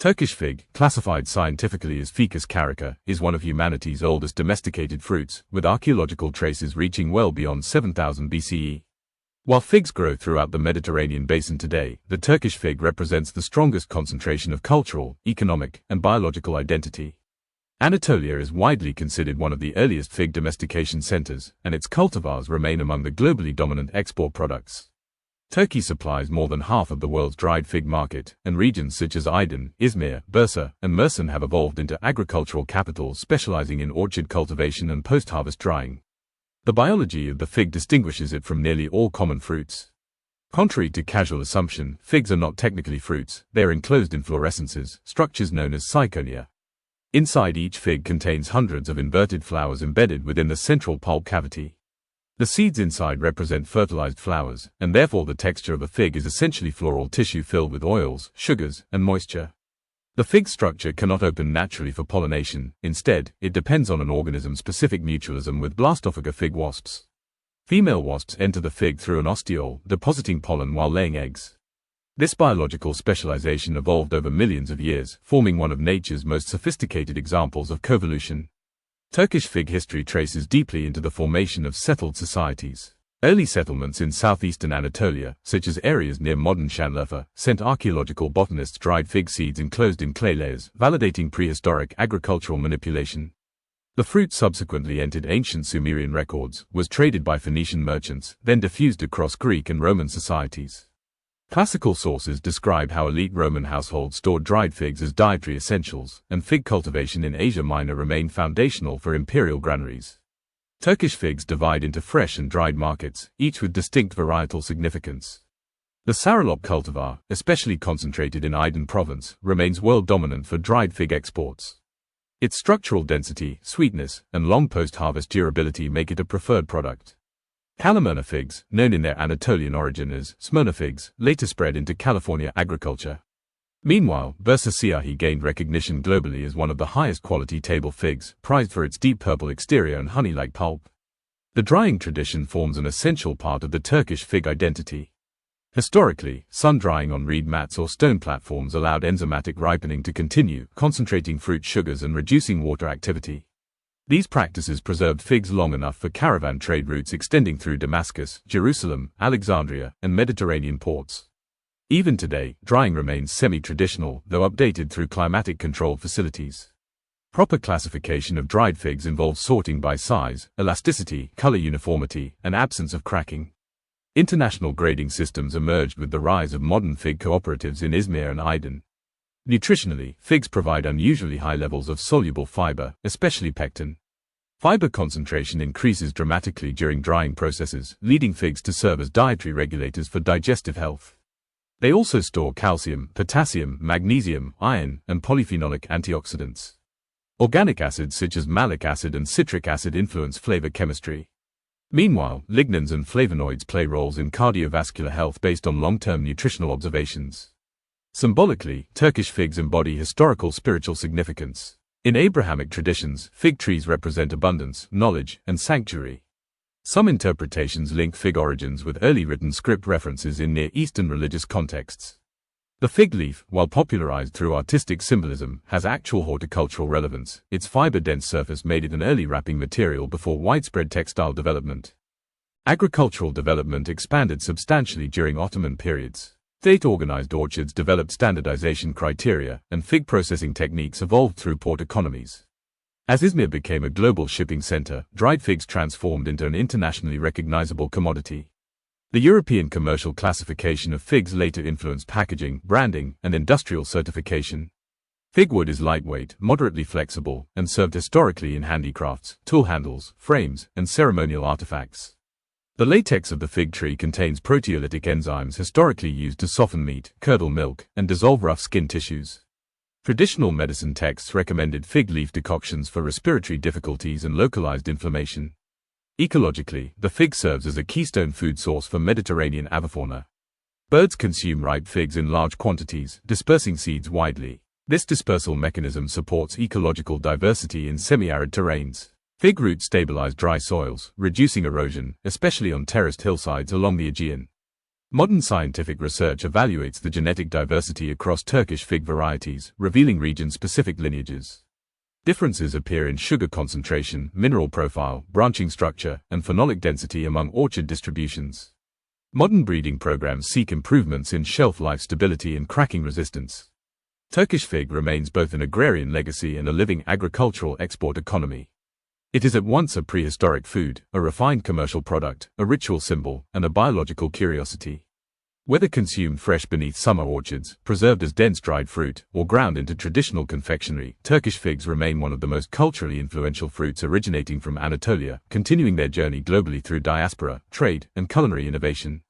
Turkish fig, classified scientifically as Ficus carica, is one of humanity's oldest domesticated fruits, with archaeological traces reaching well beyond 7000 BCE. While figs grow throughout the Mediterranean basin today, the Turkish fig represents the strongest concentration of cultural, economic, and biological identity. Anatolia is widely considered one of the earliest fig domestication centers, and its cultivars remain among the globally dominant export products. Turkey supplies more than half of the world's dried fig market, and regions such as Aydın, Izmir, Bursa, and Mersin have evolved into agricultural capitals specializing in orchard cultivation and post-harvest drying. The biology of the fig distinguishes it from nearly all common fruits. Contrary to casual assumption, figs are not technically fruits, they are enclosed inflorescences, structures known as syconia. Inside each fig contains hundreds of inverted flowers embedded within the central pulp cavity. The seeds inside represent fertilized flowers, and therefore the texture of a fig is essentially floral tissue filled with oils, sugars, and moisture. The fig structure cannot open naturally for pollination. Instead, it depends on an organism-specific mutualism with blastophaga fig wasps. Female wasps enter the fig through an ostiole, depositing pollen while laying eggs. This biological specialization evolved over millions of years, forming one of nature's most sophisticated examples of coevolution. Turkish fig history traces deeply into the formation of settled societies. Early settlements in southeastern Anatolia, such as areas near modern Şanlıurfa, sent archaeological botanists dried fig seeds enclosed in clay layers, validating prehistoric agricultural manipulation. The fruit subsequently entered ancient Sumerian records, was traded by Phoenician merchants, then diffused across Greek and Roman societies. Classical sources describe how elite Roman households stored dried figs as dietary essentials, and fig cultivation in Asia Minor remained foundational for imperial granaries. Turkish figs divide into fresh and dried markets, each with distinct varietal significance. The Sarılop cultivar, especially concentrated in Aydın province, remains world dominant for dried fig exports. Its structural density, sweetness, and long post-harvest durability make it a preferred product. Calimyrna figs, known in their Anatolian origin as Smyrna figs, later spread into California agriculture. Meanwhile, Bursa Siyahı gained recognition globally as one of the highest quality table figs, prized for its deep purple exterior and honey-like pulp. The drying tradition forms an essential part of the Turkish fig identity. Historically, sun-drying on reed mats or stone platforms allowed enzymatic ripening to continue, concentrating fruit sugars and reducing water activity. These practices preserved figs long enough for caravan trade routes extending through Damascus, Jerusalem, Alexandria, and Mediterranean ports. Even today, drying remains semi-traditional, though updated through climatic-controlled facilities. Proper classification of dried figs involves sorting by size, elasticity, color uniformity, and absence of cracking. International grading systems emerged with the rise of modern fig cooperatives in Izmir and Aydın. Nutritionally, figs provide unusually high levels of soluble fiber, especially pectin. Fiber concentration increases dramatically during drying processes, leading figs to serve as dietary regulators for digestive health. They also store calcium, potassium, magnesium, iron, and polyphenolic antioxidants. Organic acids such as malic acid and citric acid influence flavor chemistry. Meanwhile, lignans and flavonoids play roles in cardiovascular health based on long-term nutritional observations. Symbolically, Turkish figs embody historical spiritual significance. In Abrahamic traditions, fig trees represent abundance, knowledge, and sanctuary. Some interpretations link fig origins with early written script references in Near Eastern religious contexts. The fig leaf, while popularized through artistic symbolism, has actual horticultural relevance. Its fiber-dense surface made it an early wrapping material before widespread textile development. Agricultural development expanded substantially during Ottoman periods. State-organized orchards developed standardization criteria, and fig processing techniques evolved through port economies. As Izmir became a global shipping center, dried figs transformed into an internationally recognizable commodity. The European commercial classification of figs later influenced packaging, branding, and industrial certification. Fig wood is lightweight, moderately flexible, and served historically in handicrafts, tool handles, frames, and ceremonial artifacts. The latex of the fig tree contains proteolytic enzymes historically used to soften meat, curdle milk, and dissolve rough skin tissues. Traditional medicine texts recommended fig leaf decoctions for respiratory difficulties and localized inflammation. Ecologically, the fig serves as a keystone food source for Mediterranean avifauna. Birds consume ripe figs in large quantities, dispersing seeds widely. This dispersal mechanism supports ecological diversity in semi-arid terrains. Fig roots stabilize dry soils, reducing erosion, especially on terraced hillsides along the Aegean. Modern scientific research evaluates the genetic diversity across Turkish fig varieties, revealing region-specific lineages. Differences appear in sugar concentration, mineral profile, branching structure, and phenolic density among orchard distributions. Modern breeding programs seek improvements in shelf life stability and cracking resistance. Turkish fig remains both an agrarian legacy and a living agricultural export economy. It is at once a prehistoric food, a refined commercial product, a ritual symbol, and a biological curiosity. Whether consumed fresh beneath summer orchards, preserved as dense dried fruit, or ground into traditional confectionery, Turkish figs remain one of the most culturally influential fruits originating from Anatolia, continuing their journey globally through diaspora, trade, and culinary innovation.